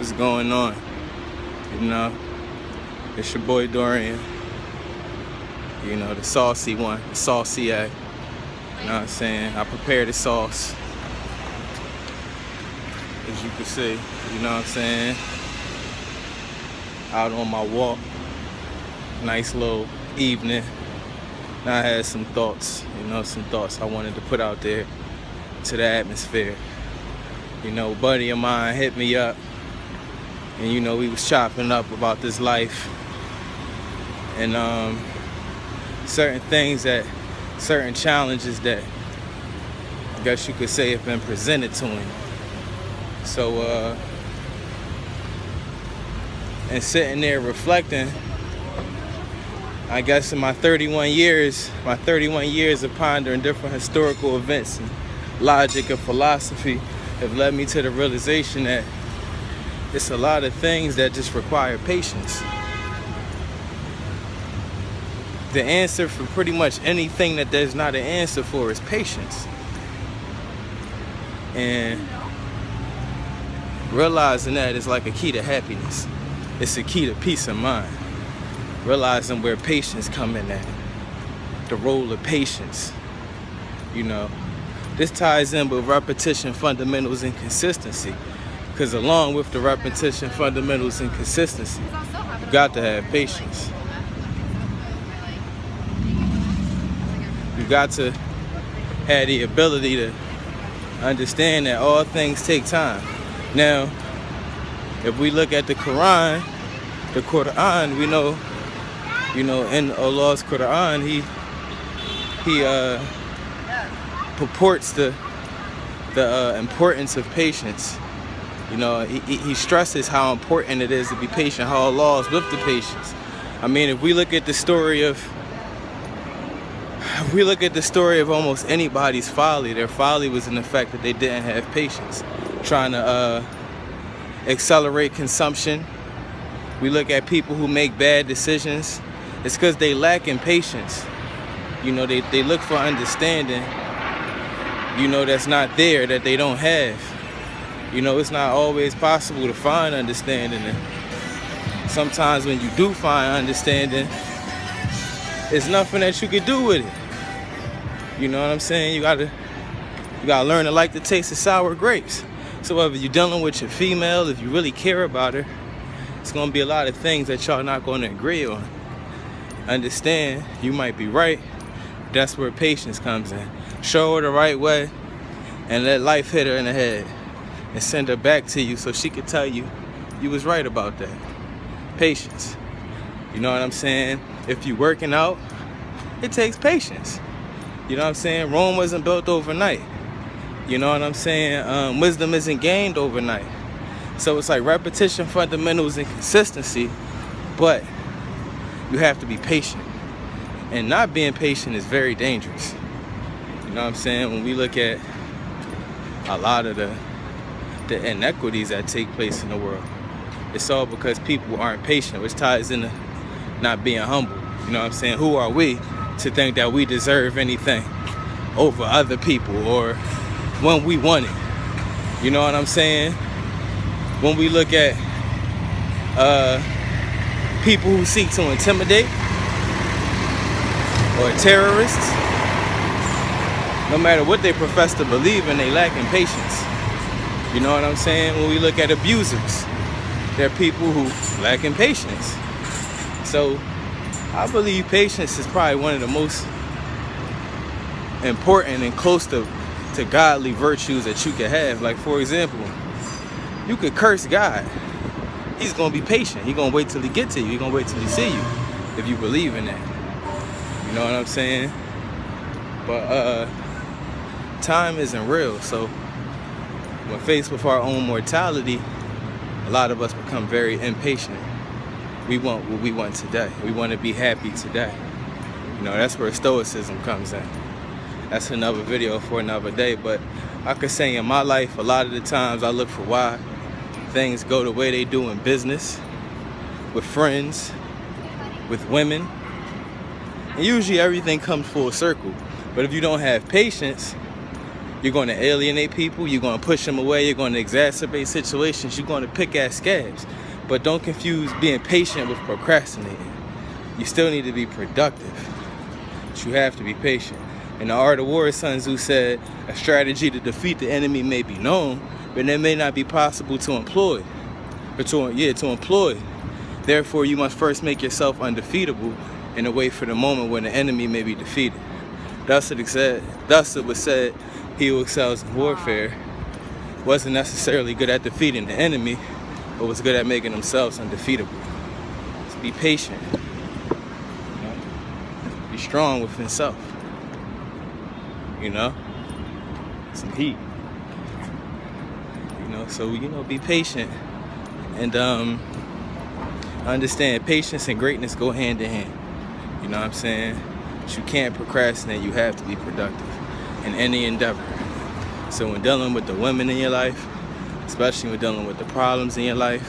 What's going on? You know, it's your boy Dorian. You know, the saucy one, the saucy act. You know what I'm saying? I prepared the sauce, as you can see. You know what I'm saying? Out on my walk. Nice little evening. Now I had some thoughts, some thoughts I wanted to put out there to the atmosphere. You know, a buddy of mine hit me up, and we was chopping up about this life and certain challenges that I guess you could say have been presented to him. So and sitting there reflecting, I guess in my 31 years of pondering different historical events and logic and philosophy have led me to the realization that it's a lot of things that just require patience. The answer for pretty much anything that there's not an answer for is patience. And realizing that is like a key to happiness. It's a key to peace of mind. Realizing where patience come in at. The role of patience. This ties in with repetition, fundamentals, and consistency. Because along with the repetition, fundamentals, and consistency, you got to have patience. You got to have the ability to understand that all things take time. Now, if we look at the Quran, we know, in Allah's Quran, he purports the importance of patience. He stresses how important it is to be patient, how Allah is with the patience. I mean, if we look at the story of almost anybody's folly, their folly was in the fact that they didn't have patience, trying to accelerate consumption. We look at people who make bad decisions. It's because they lack in patience. They look for understanding, that's not there, that they don't have. It's not always possible to find understanding. And sometimes when you do find understanding, there's nothing that you can do with it. You know what I'm saying? You gotta learn to like the taste of sour grapes. So whether you're dealing with your female, if you really care about her, it's gonna be a lot of things that y'all not gonna agree on. Understand, you might be right. That's where patience comes in. Show her the right way and let life hit her in the head and send her back to you so she could tell you you was right about that. Patience. You know what I'm saying? If you working out, it takes patience. You know what I'm saying? Rome wasn't built overnight. You know what I'm saying? Wisdom isn't gained overnight. So it's like repetition, fundamentals, and consistency, but you have to be patient. And not being patient is very dangerous. You know what I'm saying? When we look at a lot of the inequities that take place in the world, it's all because people aren't patient, which ties into not being humble. You know what I'm saying? Who are we to think that we deserve anything over other people or when we want it? You know what I'm saying? When we look at people who seek to intimidate or terrorists, no matter what they profess to believe in, they lack in patience. You know what I'm saying? When we look at abusers, they're people who lack in patience. So I believe patience is probably one of the most important and close to godly virtues that you can have. Like, for example, you could curse God. He's going to be patient. He's going to wait till he get to you. He's going to wait till he see you if you believe in that. You know what I'm saying? But time isn't real. So when faced with our own mortality, a lot of us become very impatient. We want what we want today. We want to be happy today. That's where stoicism comes in. That's another video for another day. But I could say in my life, a lot of the times I look for why things go the way they do in business, with friends, with women. And usually everything comes full circle. But if you don't have patience, You're going to alienate people. You're going to push them away. You're going to exacerbate situations. You're going to pick at scabs. But don't confuse being patient with procrastinating. You still need to be productive. But you have to be patient. In the Art of War, Sun Tzu said, a strategy to defeat the enemy may be known, but it may not be possible to employ. To employ. Therefore, you must first make yourself undefeatable and wait for the moment when the enemy may be defeated. Thus it was said, he who excels in warfare wasn't necessarily good at defeating the enemy, but was good at making themselves undefeatable. So be patient. You know? Be strong within self. You know? Some heat. You know, so, you know, be patient. And understand patience and greatness go hand in hand. You know what I'm saying? But you can't procrastinate. You have to be productive in any endeavor. So when dealing with the women in your life, especially when dealing with the problems in your life,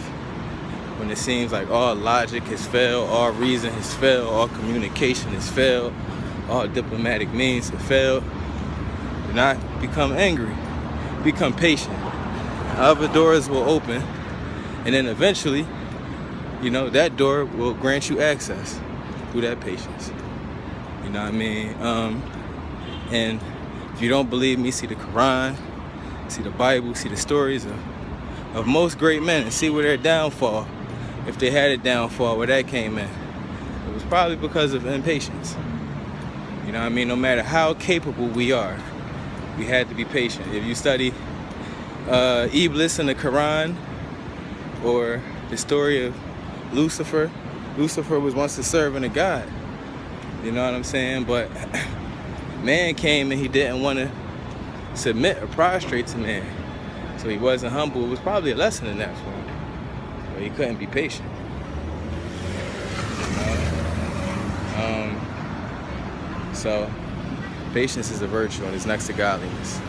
when it seems like all logic has failed, all reason has failed, all communication has failed, all diplomatic means have failed, do not become angry. Become patient. Other doors will open, and then eventually, you know, that door will grant you access through that patience. You know what I mean? And if you don't believe me, see the Quran, see the Bible, see the stories of most great men, and see where their downfall, if they had a downfall, where that came in. It was probably because of impatience. You know what I mean? No matter how capable we are, we had to be patient. If you study Iblis in the Quran, or the story of Lucifer was once a servant of God. You know what I'm saying? But man came and he didn't want to submit or prostrate to man. So he wasn't humble. It was probably a lesson in that for him. But he couldn't be patient. You know? So patience is a virtue and it's next to godliness.